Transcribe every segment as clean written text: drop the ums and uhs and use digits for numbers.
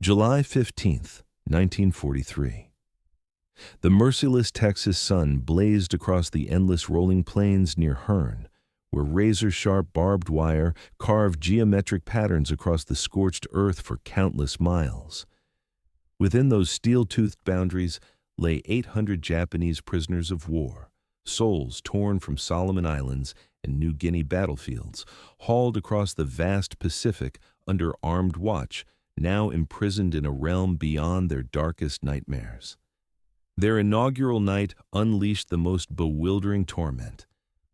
July 15th, 1943. The merciless Texas sun blazed across the endless rolling plains near Hearne, where razor-sharp barbed wire carved geometric patterns across the scorched earth for countless miles. Within those steel-toothed boundaries lay 800 Japanese prisoners of war, souls torn from Solomon Islands and New Guinea battlefields, hauled across the vast Pacific under armed watch, now imprisoned in a realm beyond their darkest nightmares. Their inaugural night unleashed the most bewildering torment.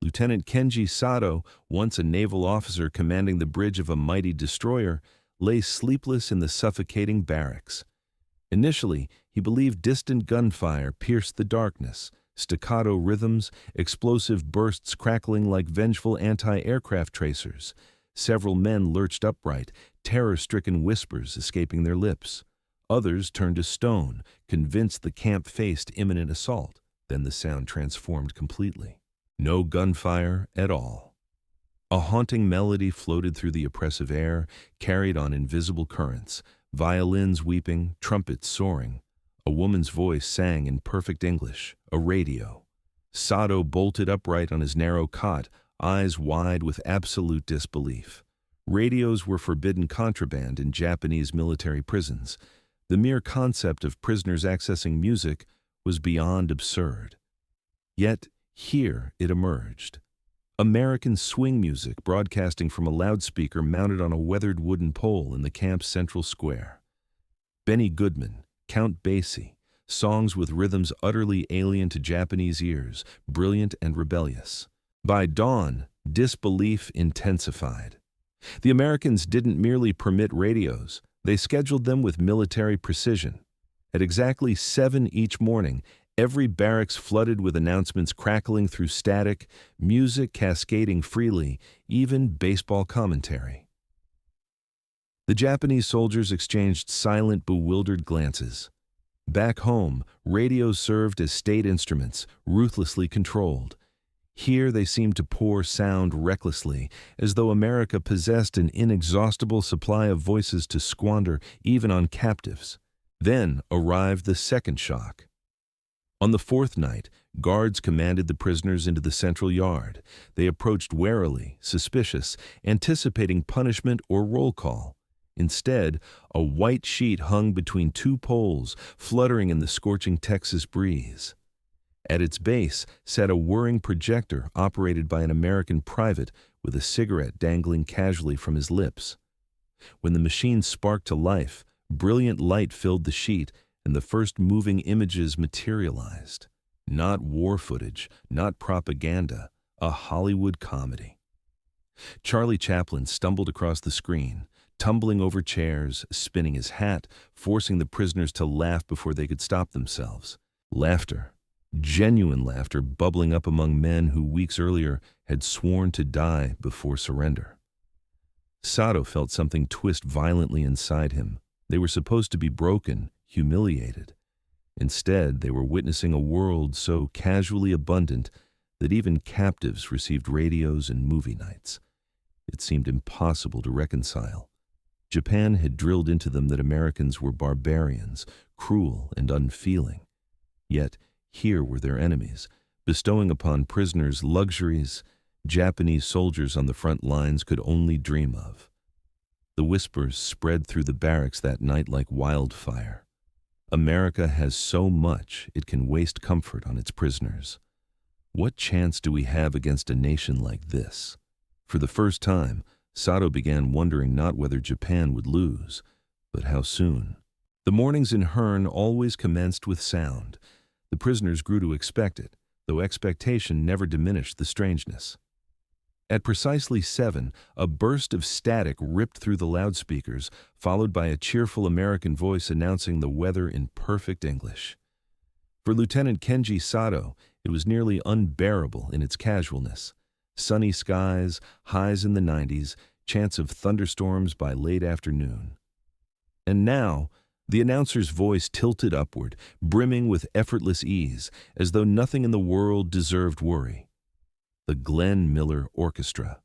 Lieutenant Kenji Sato, once a naval officer commanding the bridge of a mighty destroyer, lay sleepless in the suffocating barracks. Initially, he believed distant gunfire pierced the darkness, staccato rhythms, explosive bursts crackling like vengeful anti-aircraft tracers. Several men lurched upright, terror-stricken whispers escaping their lips. Others turned to stone, convinced the camp faced imminent assault. Then the sound transformed completely. No gunfire at all. A haunting melody floated through the oppressive air, carried on invisible currents, violins weeping, trumpets soaring. A woman's voice sang in perfect English, a radio. Sato bolted upright on his narrow cot, eyes wide with absolute disbelief. Radios were forbidden contraband in Japanese military prisons. The mere concept of prisoners accessing music was beyond absurd. Yet, here it emerged. American swing music broadcasting from a loudspeaker mounted on a weathered wooden pole in the camp's central square. Benny Goodman, Count Basie, songs with rhythms utterly alien to Japanese ears, brilliant and rebellious. By dawn, disbelief intensified. The Americans didn't merely permit radios, they scheduled them with military precision. At exactly 7 each morning, every barracks flooded with announcements crackling through static, music cascading freely, even baseball commentary. The Japanese soldiers exchanged silent, bewildered glances. Back home, radios served as state instruments, ruthlessly controlled. Here they seemed to pour sound recklessly, as though America possessed an inexhaustible supply of voices to squander even on captives. Then arrived the second shock. On the fourth night, guards commanded the prisoners into the central yard. They approached warily, suspicious, anticipating punishment or roll call. Instead, a white sheet hung between two poles, fluttering in the scorching Texas breeze. At its base sat a whirring projector operated by an American private with a cigarette dangling casually from his lips. When the machine sparked to life, brilliant light filled the sheet, and the first moving images materialized. Not war footage, not propaganda, a Hollywood comedy. Charlie Chaplin stumbled across the screen, tumbling over chairs, spinning his hat, forcing the prisoners to laugh before they could stop themselves. Laughter, genuine laughter, bubbling up among men who weeks earlier had sworn to die before surrender. Sato felt something twist violently inside him. They were supposed to be broken, humiliated. Instead, they were witnessing a world so casually abundant that even captives received radios and movie nights. It seemed impossible to reconcile. Japan had drilled into them that Americans were barbarians, cruel and unfeeling. Yet, here were their enemies, bestowing upon prisoners luxuries Japanese soldiers on the front lines could only dream of. The whispers spread through the barracks that night like wildfire. America has so much it can waste comfort on its prisoners. What chance do we have against a nation like this? For the first time, Sato began wondering not whether Japan would lose, but how soon. The mornings in Hearne always commenced with sound. The prisoners grew to expect it, though expectation never diminished the strangeness. At precisely 7, a burst of static ripped through the loudspeakers, followed by a cheerful American voice announcing the weather in perfect English. For Lieutenant Kenji Sato, it was nearly unbearable in its casualness. Sunny skies, highs in the 90s, chance of thunderstorms by late afternoon. And now, the announcer's voice tilted upward, brimming with effortless ease, as though nothing in the world deserved worry. The Glenn Miller Orchestra.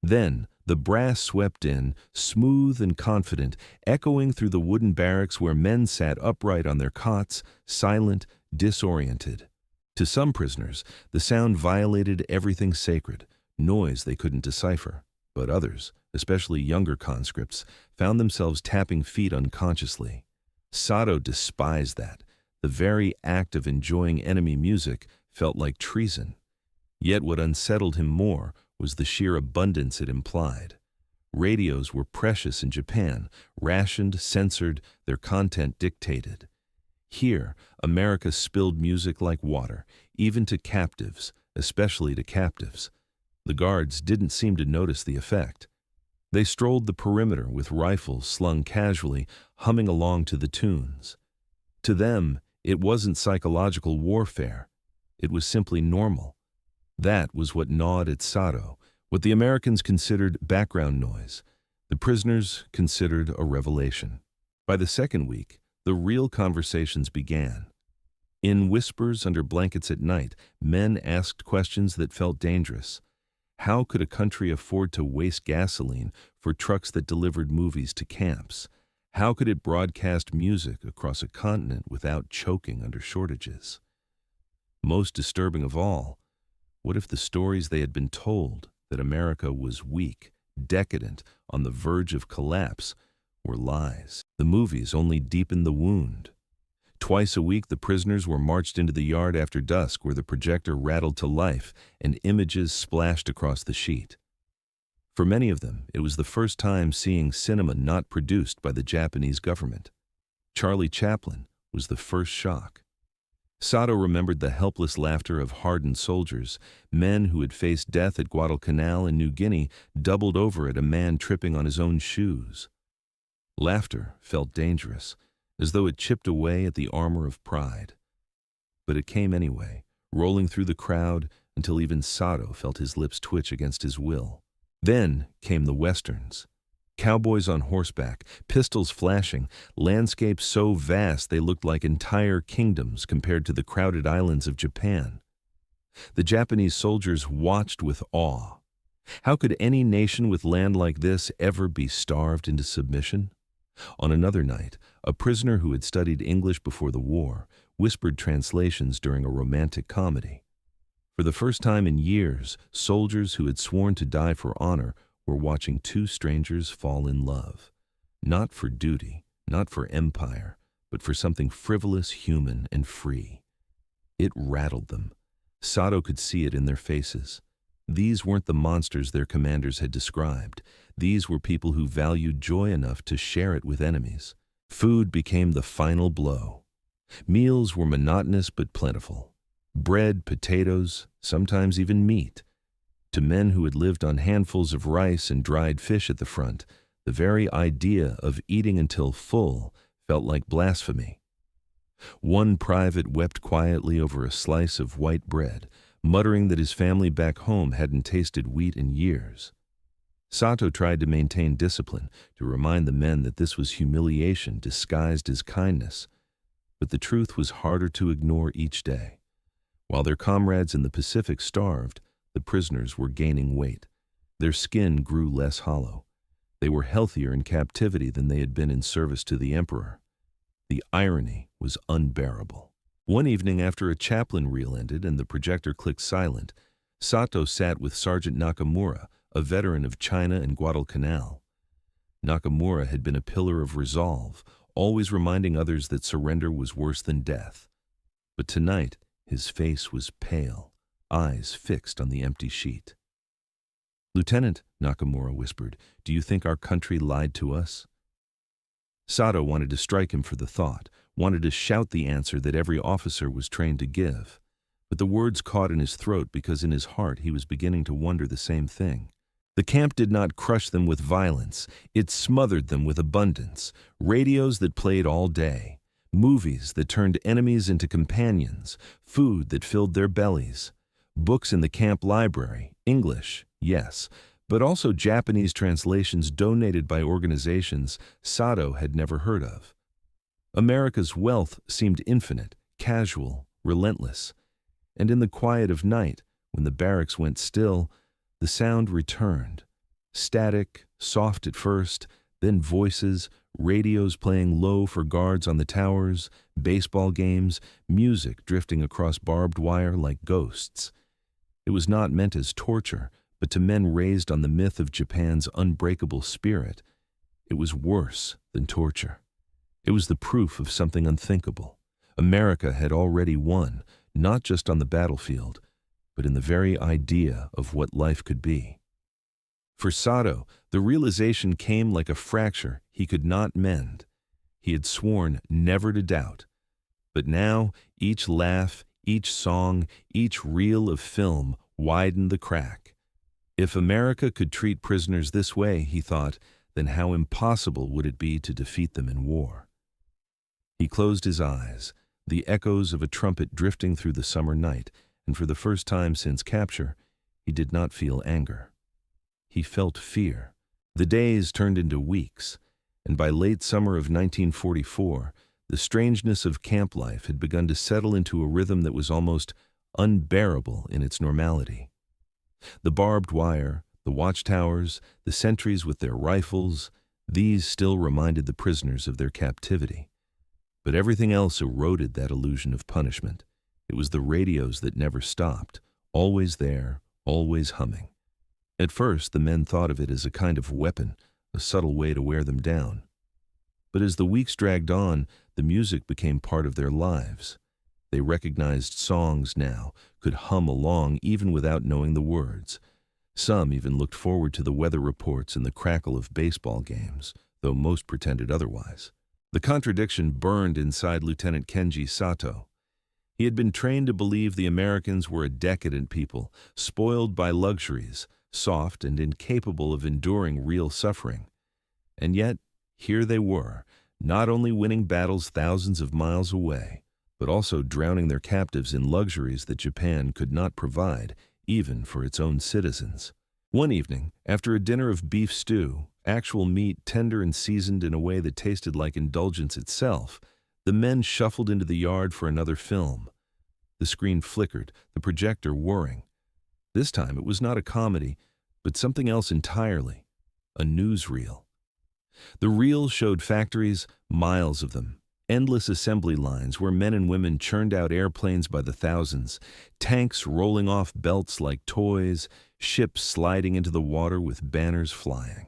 Then the brass swept in, smooth and confident, echoing through the wooden barracks where men sat upright on their cots, silent, disoriented. To some prisoners, the sound violated everything sacred, noise they couldn't decipher. But others, especially younger conscripts, found themselves tapping feet unconsciously. Sato despised that. The very act of enjoying enemy music felt like treason. Yet what unsettled him more was the sheer abundance it implied. Radios were precious in Japan, rationed, censored, their content dictated. Here, America spilled music like water, even to captives, especially to captives. The guards didn't seem to notice the effect. They strolled the perimeter with rifles slung casually, humming along to the tunes. To them, it wasn't psychological warfare. It was simply normal. That was what gnawed at Sato, what the Americans considered background noise. The prisoners considered a revelation. By the second week, the real conversations began. In whispers under blankets at night, men asked questions that felt dangerous. How could a country afford to waste gasoline for trucks that delivered movies to camps? How could it broadcast music across a continent without choking under shortages? Most disturbing of all, what if the stories they had been told, that America was weak, decadent, on the verge of collapse, were lies? The movies only deepened the wound. Twice a week, the prisoners were marched into the yard after dusk where the projector rattled to life and images splashed across the sheet. For many of them, it was the first time seeing cinema not produced by the Japanese government. Charlie Chaplin was the first shock. Sato remembered the helpless laughter of hardened soldiers, men who had faced death at Guadalcanal in New Guinea, doubled over at a man tripping on his own shoes. Laughter felt dangerous, as though it chipped away at the armor of pride. But it came anyway, rolling through the crowd until even Sato felt his lips twitch against his will. Then came the westerns. Cowboys on horseback, pistols flashing, landscapes so vast they looked like entire kingdoms compared to the crowded islands of Japan. The Japanese soldiers watched with awe. How could any nation with land like this ever be starved into submission? On another night, a prisoner who had studied English before the war whispered translations during a romantic comedy. For the first time in years, soldiers who had sworn to die for honor were watching two strangers fall in love. Not for duty, not for empire, but for something frivolous, human, and free. It rattled them. Sato could see it in their faces. These weren't the monsters their commanders had described. These were people who valued joy enough to share it with enemies. Food became the final blow. Meals were monotonous but plentiful. Bread, potatoes, sometimes even meat. To men who had lived on handfuls of rice and dried fish at the front, the very idea of eating until full felt like blasphemy. One private wept quietly over a slice of white bread, muttering that his family back home hadn't tasted wheat in years. Sato tried to maintain discipline, to remind the men that this was humiliation disguised as kindness. But the truth was harder to ignore each day. While their comrades in the Pacific starved, the prisoners were gaining weight. Their skin grew less hollow. They were healthier in captivity than they had been in service to the emperor. The irony was unbearable. One evening after a Chaplin reel ended and the projector clicked silent, Sato sat with Sergeant Nakamura, a veteran of China and Guadalcanal. Nakamura had been a pillar of resolve, always reminding others that surrender was worse than death. But tonight, his face was pale, eyes fixed on the empty sheet. "Lieutenant," Nakamura whispered, "do you think our country lied to us?" Sato wanted to strike him for the thought, wanted to shout the answer that every officer was trained to give. But the words caught in his throat because in his heart he was beginning to wonder the same thing. The camp did not crush them with violence. It smothered them with abundance. Radios that played all day. Movies that turned enemies into companions. Food that filled their bellies. Books in the camp library. English, yes, but also Japanese translations donated by organizations Sato had never heard of. America's wealth seemed infinite, casual, relentless. And in the quiet of night, when the barracks went still, the sound returned, Static, soft at first, then voices, radios playing low for guards on the towers, baseball games, music drifting across barbed wire like ghosts. It was not meant as torture, but to men raised on the myth of Japan's unbreakable spirit. It was worse than torture. It was the proof of something unthinkable. America had already won, not just on the battlefield, but in the very idea of what life could be. For Sato, the realization came like a fracture he could not mend. He had sworn never to doubt. But now, each laugh, each song, each reel of film widened the crack. If America could treat prisoners this way, he thought, then how impossible would it be to defeat them in war? He closed his eyes, the echoes of a trumpet drifting through the summer night, and for the first time since capture, he did not feel anger. He felt fear. The days turned into weeks, and by late summer of 1944, the strangeness of camp life had begun to settle into a rhythm that was almost unbearable in its normality. The barbed wire, the watchtowers, the sentries with their rifles, these still reminded the prisoners of their captivity. But everything else eroded that illusion of punishment. It was the radios that never stopped, always there, always humming. At first, the men thought of it as a kind of weapon, a subtle way to wear them down. But as the weeks dragged on, the music became part of their lives. They recognized songs now, could hum along even without knowing the words. Some even looked forward to the weather reports and the crackle of baseball games, though most pretended otherwise. The contradiction burned inside Lieutenant Kenji Sato. He had been trained to believe the Americans were a decadent people, spoiled by luxuries, soft and incapable of enduring real suffering. And yet, here they were, not only winning battles thousands of miles away, but also drowning their captives in luxuries that Japan could not provide, even for its own citizens. One evening, after a dinner of beef stew, actual meat tender and seasoned in a way that tasted like indulgence itself, the men shuffled into the yard for another film. The screen flickered, the projector whirring. This time it was not a comedy, but something else entirely, a newsreel. The reel showed factories, miles of them, endless assembly lines where men and women churned out airplanes by the thousands, tanks rolling off belts like toys, ships sliding into the water with banners flying.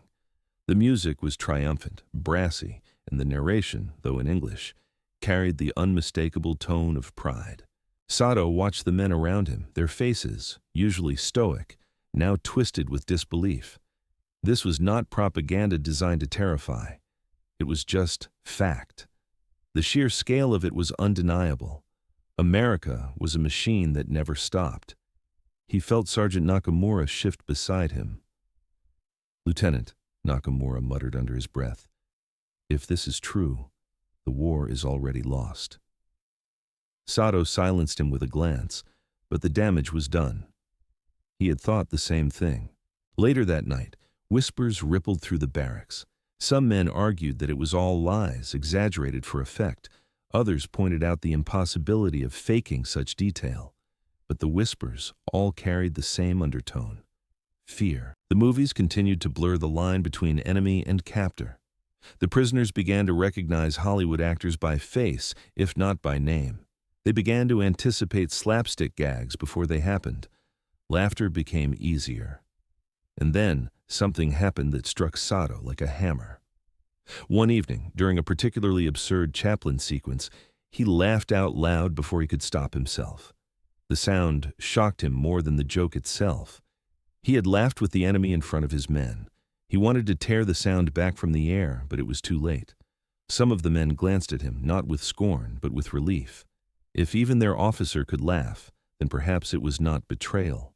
The music was triumphant, brassy, and the narration, though in English, carried the unmistakable tone of pride. Sato watched the men around him, their faces, usually stoic, now twisted with disbelief. This was not propaganda designed to terrify. It was just fact. The sheer scale of it was undeniable. America was a machine that never stopped. He felt Sergeant Nakamura shift beside him. "Lieutenant," Nakamura muttered under his breath, "if this is true, the war is already lost." Sato silenced him with a glance, but the damage was done. He had thought the same thing. Later that night, whispers rippled through the barracks. Some men argued that it was all lies, exaggerated for effect. Others pointed out the impossibility of faking such detail. But the whispers all carried the same undertone: fear. The movies continued to blur the line between enemy and captor. The prisoners began to recognize Hollywood actors by face, if not by name. They began to anticipate slapstick gags before they happened. Laughter became easier. And then something happened that struck Sato like a hammer. One evening, during a particularly absurd chaplain sequence, he laughed out loud before he could stop himself. The sound shocked him more than the joke itself. He had laughed with the enemy in front of his men. He wanted to tear the sound back from the air, but it was too late. Some of the men glanced at him, not with scorn, but with relief. If even their officer could laugh, then perhaps it was not betrayal.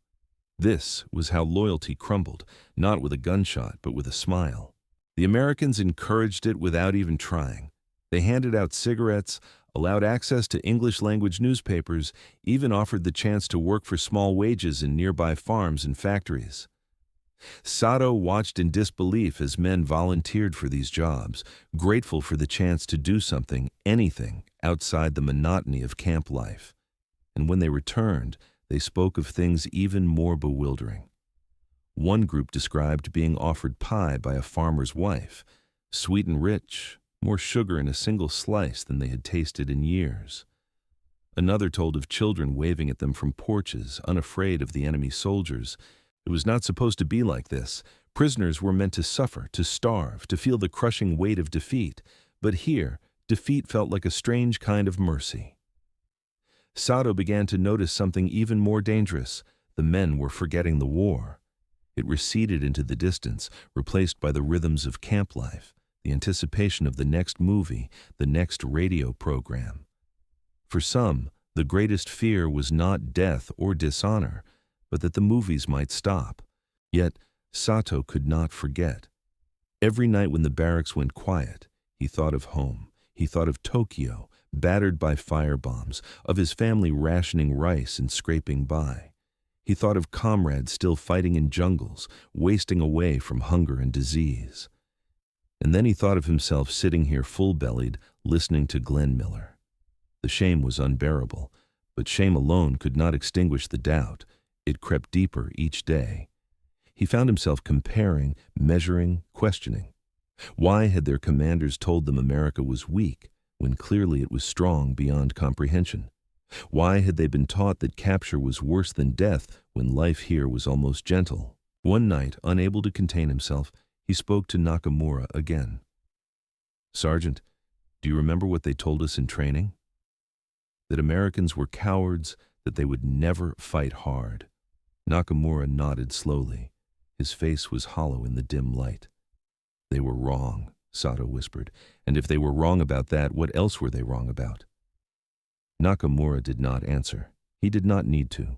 This was how loyalty crumbled, not with a gunshot, but with a smile. The Americans encouraged it without even trying. They handed out cigarettes, allowed access to English-language newspapers, even offered the chance to work for small wages in nearby farms and factories. Sato watched in disbelief as men volunteered for these jobs, grateful for the chance to do something, anything, outside the monotony of camp life. And when they returned, they spoke of things even more bewildering. One group described being offered pie by a farmer's wife, sweet and rich, more sugar in a single slice than they had tasted in years. Another told of children waving at them from porches, unafraid of the enemy soldiers. It was not supposed to be like this. Prisoners were meant to suffer, to starve, to feel the crushing weight of defeat. But here, defeat felt like a strange kind of mercy. Sato began to notice something even more dangerous. The men were forgetting the war. It receded into the distance, replaced by the rhythms of camp life, the anticipation of the next movie, the next radio program. For some, the greatest fear was not death or dishonor, but that the movies might stop. Yet, Sato could not forget. Every night when the barracks went quiet, he thought of home. He thought of Tokyo, battered by firebombs, of his family rationing rice and scraping by. He thought of comrades still fighting in jungles, wasting away from hunger and disease. And then he thought of himself sitting here full-bellied, listening to Glenn Miller. The shame was unbearable, but shame alone could not extinguish the doubt. It crept deeper each day. He found himself comparing, measuring, questioning. Why had their commanders told them America was weak, when clearly it was strong beyond comprehension? Why had they been taught that capture was worse than death, when life here was almost gentle? One night, unable to contain himself, he spoke to Nakamura again. "Sergeant, do you remember what they told us in training? That Americans were cowards, that they would never fight hard." Nakamura nodded slowly. His face was hollow in the dim light. "They were wrong," Sato whispered. "And if they were wrong about that, what else were they wrong about?" Nakamura did not answer. He did not need to.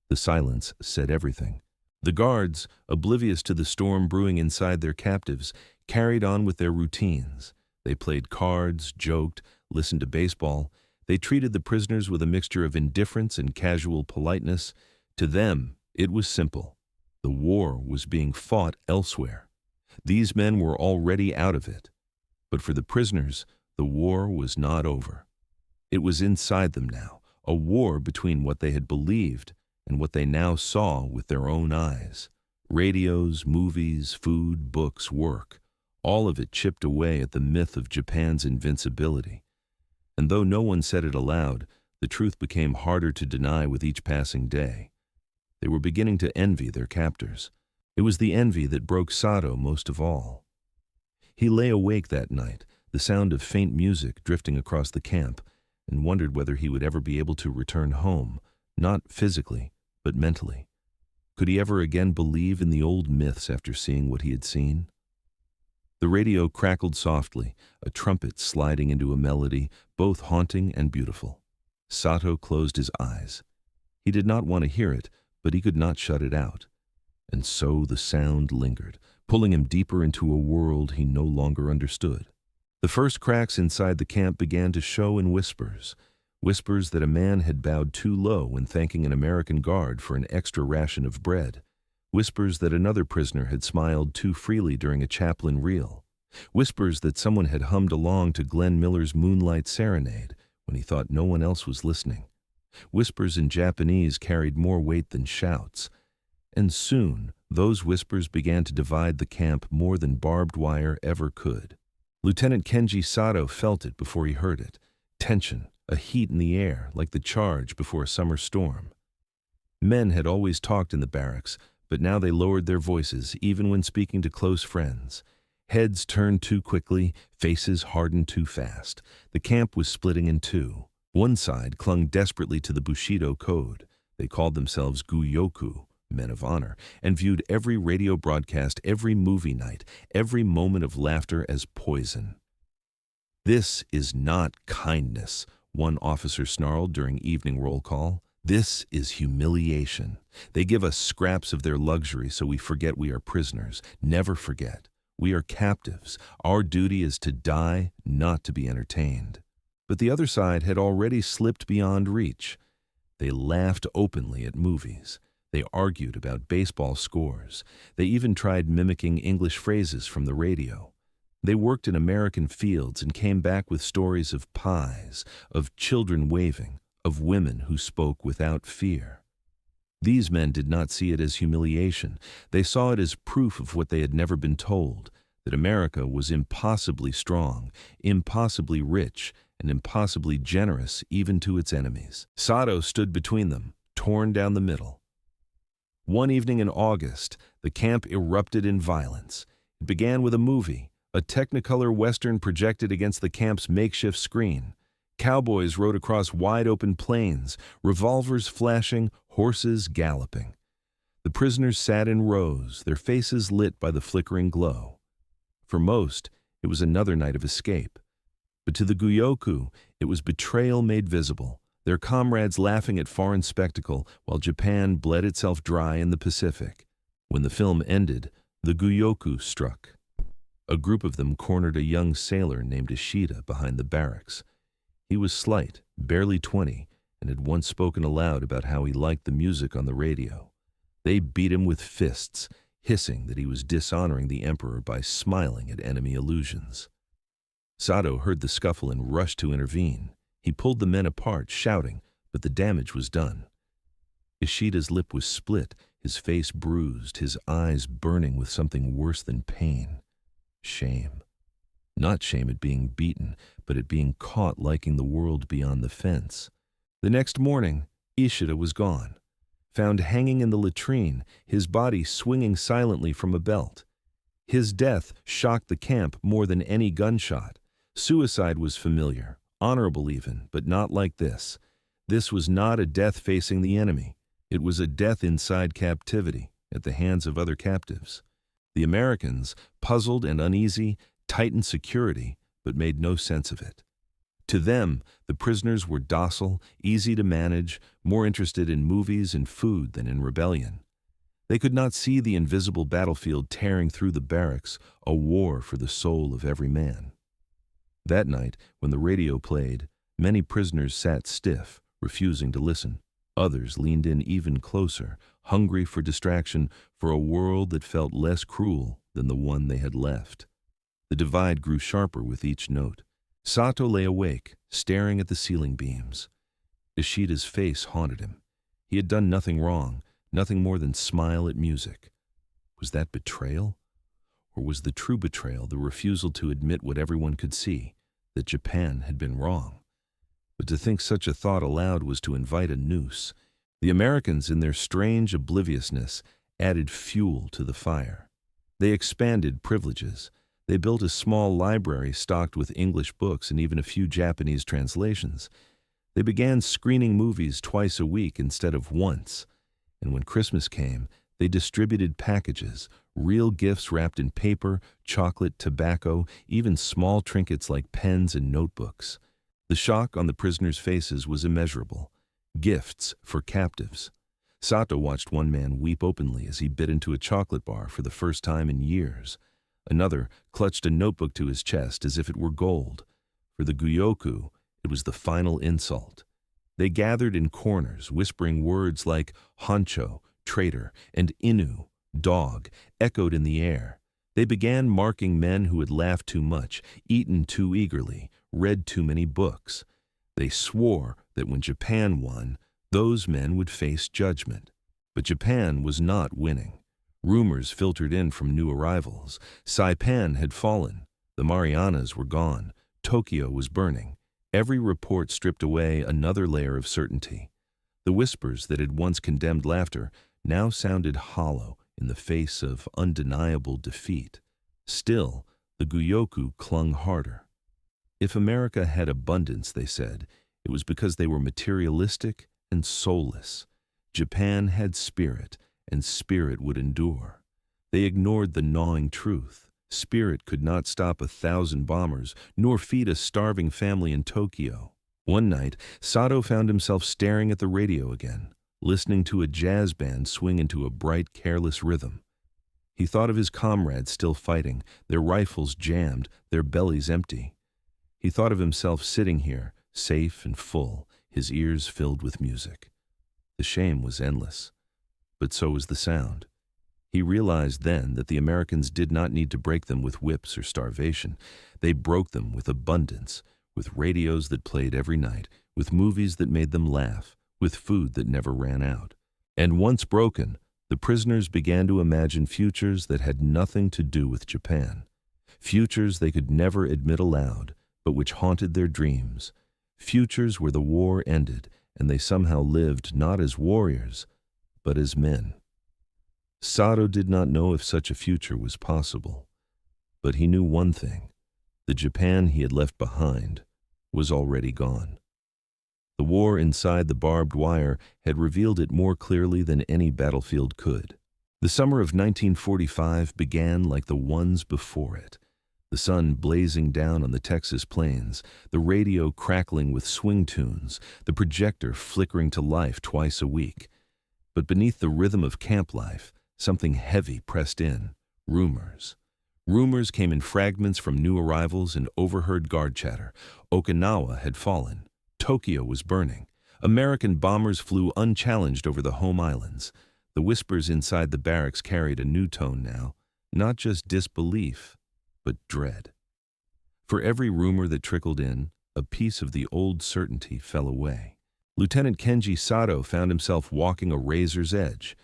The silence said everything. The guards, oblivious to the storm brewing inside their captives, carried on with their routines. They played cards, joked, listened to baseball. They treated the prisoners with a mixture of indifference and casual politeness. To them, it was simple. The war was being fought elsewhere. These men were already out of it. But for the prisoners, the war was not over. It was inside them now, a war between what they had believed and what they now saw with their own eyes. Radios, movies, food, books, work, all of it chipped away at the myth of Japan's invincibility. And though no one said it aloud, the truth became harder to deny with each passing day. They were beginning to envy their captors. It was the envy that broke Sato most of all. He lay awake that night, the sound of faint music drifting across the camp, and wondered whether he would ever be able to return home, not physically, but mentally. Could he ever again believe in the old myths after seeing what he had seen? The radio crackled softly, a trumpet sliding into a melody, both haunting and beautiful. Sato closed his eyes. He did not want to hear it, but he could not shut it out. And so the sound lingered, pulling him deeper into a world he no longer understood. The first cracks inside the camp began to show in whispers, whispers that a man had bowed too low when thanking an American guard for an extra ration of bread, whispers that another prisoner had smiled too freely during a chaplain reel, whispers that someone had hummed along to Glenn Miller's Moonlight Serenade when he thought no one else was listening. Whispers in Japanese carried more weight than shouts, and soon those whispers began to divide the camp more than barbed wire ever could. Lieutenant Kenji Sato felt it before he heard it, tension, a heat in the air like the charge before a summer storm. Men had always talked in the barracks, but now they lowered their voices even when speaking to close friends. Heads turned too quickly, faces hardened too fast. The camp was splitting in two. One side clung desperately to the Bushido code. They called themselves Guyoku, men of honor, and viewed every radio broadcast, every movie night, every moment of laughter as poison. "This is not kindness," one officer snarled during evening roll call. "This is humiliation. They give us scraps of their luxury so we forget we are prisoners. Never forget. We are captives. Our duty is to die, not to be entertained." But the other side had already slipped beyond reach. They laughed openly at movies. They argued about baseball scores. They even tried mimicking English phrases from the radio. They worked in American fields and came back with stories of pies, of children waving, of women who spoke without fear. These men did not see it as humiliation. They saw it as proof of what they had never been told, that America was impossibly strong, impossibly rich, and impossibly generous even to its enemies. Sato stood between them, torn down the middle. One evening in August, the camp erupted in violence. It began with a movie, a Technicolor Western projected against the camp's makeshift screen. Cowboys rode across wide-open plains, revolvers flashing, horses galloping. The prisoners sat in rows, their faces lit by the flickering glow. For most, it was another night of escape. But to the Guyoku, it was betrayal made visible, their comrades laughing at foreign spectacle while Japan bled itself dry in the Pacific. When the film ended, the Guyoku struck. A group of them cornered a young sailor named Ishida behind the barracks. He was slight, barely 20, and had once spoken aloud about how he liked the music on the radio. They beat him with fists, hissing that he was dishonoring the emperor by smiling at enemy illusions. Sato heard the scuffle and rushed to intervene. He pulled the men apart, shouting, but the damage was done. Ishida's lip was split, his face bruised, his eyes burning with something worse than pain. Shame. Not shame at being beaten, but at being caught liking the world beyond the fence. The next morning, Ishida was gone. Found hanging in the latrine, his body swinging silently from a belt. His death shocked the camp more than any gunshot. Suicide was familiar, honorable even, but not like this. This was not a death facing the enemy. It was a death inside captivity, at the hands of other captives. The Americans, puzzled and uneasy, tightened security, but made no sense of it. To them, the prisoners were docile, easy to manage, more interested in movies and food than in rebellion. They could not see the invisible battlefield tearing through the barracks, a war for the soul of every man. That night, when the radio played, many prisoners sat stiff, refusing to listen. Others leaned in even closer, hungry for distraction, for a world that felt less cruel than the one they had left. The divide grew sharper with each note. Sato lay awake, staring at the ceiling beams. Ishida's face haunted him. He had done nothing wrong, nothing more than smile at music. Was that betrayal? Or was the true betrayal the refusal to admit what everyone could see, that Japan had been wrong? But to think such a thought aloud was to invite a noose. The Americans, in their strange obliviousness, added fuel to the fire. They expanded privileges. They built a small library stocked with English books and even a few Japanese translations. They began screening movies twice a week instead of once. And when Christmas came, they distributed packages, real gifts wrapped in paper, chocolate, tobacco, even small trinkets like pens and notebooks. The shock on the prisoners' faces was immeasurable. Gifts for captives. Sato watched one man weep openly as he bit into a chocolate bar for the first time in years. Another clutched a notebook to his chest as if it were gold. For the Guyoku, it was the final insult. They gathered in corners, whispering words like honcho, traitor, and inu, dog, echoed in the air. They began marking men who had laughed too much, eaten too eagerly, read too many books. They swore that when Japan won, those men would face judgment. But Japan was not winning. Rumors filtered in from new arrivals. Saipan had fallen. The Marianas were gone. Tokyo was burning. Every report stripped away another layer of certainty. The whispers that had once condemned laughter now sounded hollow in the face of undeniable defeat. Still, the Guyoku clung harder. If America had abundance, they said, it was because they were materialistic and soulless. Japan had spirit, and spirit would endure. They ignored the gnawing truth. Spirit could not stop 1,000 bombers, nor feed a starving family in Tokyo. One night, Sato found himself staring at the radio again, listening to a jazz band swing into a bright, careless rhythm. He thought of his comrades still fighting, their rifles jammed, their bellies empty. He thought of himself sitting here, safe and full, his ears filled with music. The shame was endless, but so was the sound. He realized then that the Americans did not need to break them with whips or starvation. They broke them with abundance, with radios that played every night, with movies that made them laugh, with food that never ran out. And once broken, the prisoners began to imagine futures that had nothing to do with Japan. Futures they could never admit aloud, but which haunted their dreams. Futures where the war ended and they somehow lived not as warriors, but as men. Sato did not know if such a future was possible. But he knew one thing: the Japan he had left behind was already gone. The war inside the barbed wire had revealed it more clearly than any battlefield could. The summer of 1945 began like the ones before it. The sun blazing down on the Texas plains, the radio crackling with swing tunes, the projector flickering to life twice a week. But beneath the rhythm of camp life, something heavy pressed in: rumors. Rumors came in fragments from new arrivals and overheard guard chatter. Okinawa had fallen. Tokyo was burning. American bombers flew unchallenged over the home islands. The whispers inside the barracks carried a new tone now, not just disbelief, but dread. For every rumor that trickled in, a piece of the old certainty fell away. Lieutenant Kenji Sato found himself walking a razor's edge.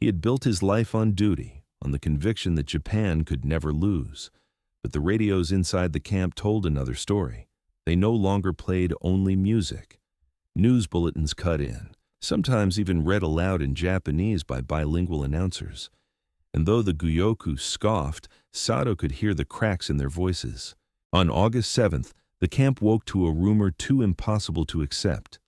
He had built his life on duty, on the conviction that Japan could never lose. But the radios inside the camp told another story. They no longer played only music. News bulletins cut in, sometimes even read aloud in Japanese by bilingual announcers. And though the Gyoku scoffed, Sato could hear the cracks in their voices. On August 7th, the camp woke to a rumor too impossible to accept.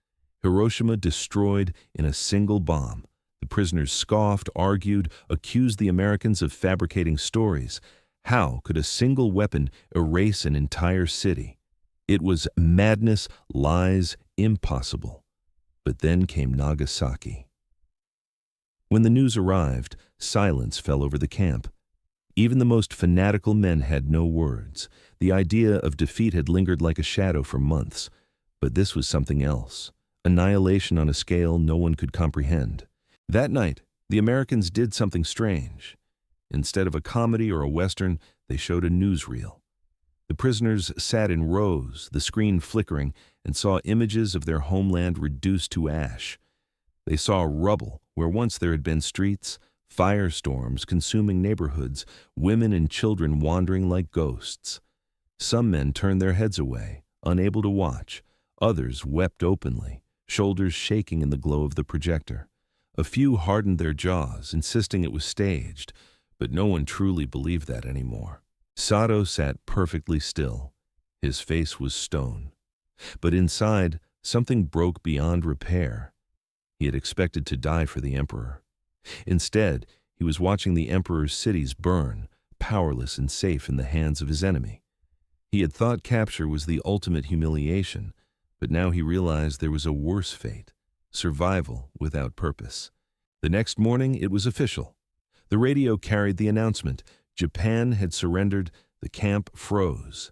Hiroshima destroyed in a single bomb. The prisoners scoffed, argued, accused the Americans of fabricating stories. How could a single weapon erase an entire city? It was madness, lies, impossible. But then came Nagasaki. When the news arrived, silence fell over the camp. Even the most fanatical men had no words. The idea of defeat had lingered like a shadow for months. But this was something else. Annihilation on a scale no one could comprehend. That night, the Americans did something strange. Instead of a comedy or a western, they showed a newsreel. The prisoners sat in rows, the screen flickering, and saw images of their homeland reduced to ash. They saw rubble where once there had been streets, firestorms consuming neighborhoods, women and children wandering like ghosts. Some men turned their heads away, unable to watch. Others wept openly, shoulders shaking in the glow of the projector. A few hardened their jaws, insisting it was staged, but no one truly believed that anymore. Sato sat perfectly still. His face was stone. But inside, something broke beyond repair. He had expected to die for the emperor. Instead, he was watching the emperor's cities burn, powerless and safe in the hands of his enemy. He had thought capture was the ultimate humiliation, but now he realized there was a worse fate: survival without purpose. The next morning, it was official. The radio carried the announcement: Japan had surrendered. The camp froze.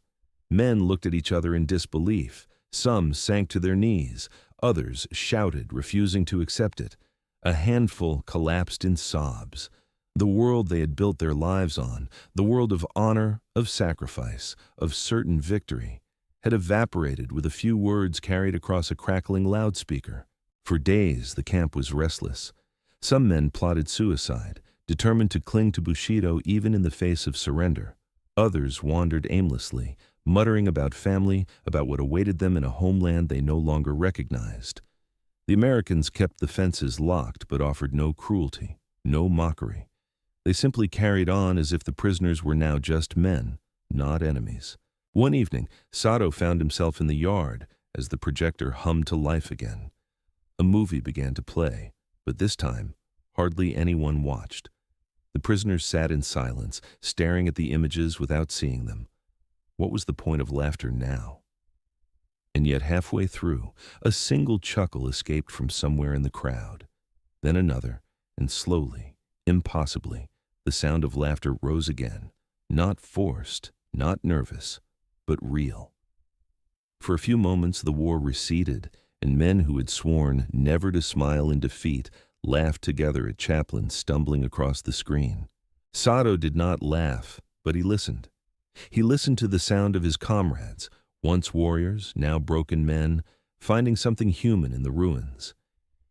Men looked at each other in disbelief. Some sank to their knees. Others shouted, refusing to accept it. A handful collapsed in sobs. The world they had built their lives on, the world of honor, of sacrifice, of certain victory, had evaporated with a few words carried across a crackling loudspeaker. For days, the camp was restless. Some men plotted suicide, determined to cling to Bushido even in the face of surrender. Others wandered aimlessly, muttering about family, about what awaited them in a homeland they no longer recognized. The Americans kept the fences locked but offered no cruelty, no mockery. They simply carried on as if the prisoners were now just men, not enemies. One evening, Sato found himself in the yard as the projector hummed to life again. A movie began to play, but this time, hardly anyone watched. The prisoners sat in silence, staring at the images without seeing them. What was the point of laughter now? And yet halfway through, a single chuckle escaped from somewhere in the crowd. Then another, and slowly, impossibly, the sound of laughter rose again, not forced, not nervous, but real. For a few moments the war receded, and men who had sworn never to smile in defeat laughed together at Chaplin stumbling across the screen. Sato did not laugh, but he listened. He listened to the sound of his comrades, once warriors, now broken men, finding something human in the ruins.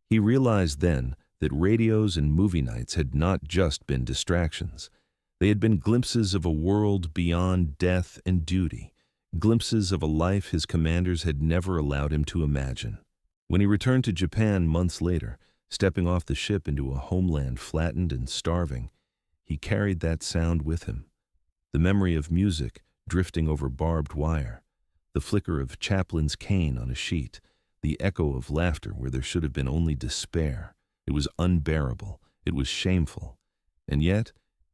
He realized then that radios and movie nights had not just been distractions. They had been glimpses of a world beyond death and duty, glimpses of a life his commanders had never allowed him to imagine. When he returned to Japan months later, stepping off the ship into a homeland flattened and starving, he carried that sound with him. The memory of music drifting over barbed wire, the flicker of Chaplin's cane on a sheet, the echo of laughter where there should have been only despair. It was unbearable, it was shameful, and yet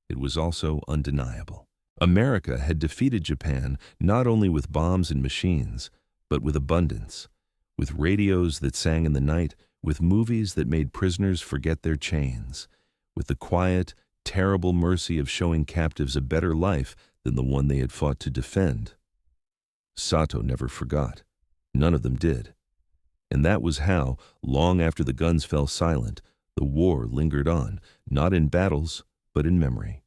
it was also undeniable. America had defeated Japan not only with bombs and machines, but with abundance, with radios that sang in the night, with movies that made prisoners forget their chains, with the quiet, terrible mercy of showing captives a better life than the one they had fought to defend. Sato never forgot. None of them did. And that was how, long after the guns fell silent, the war lingered on, not in battles, but in memory.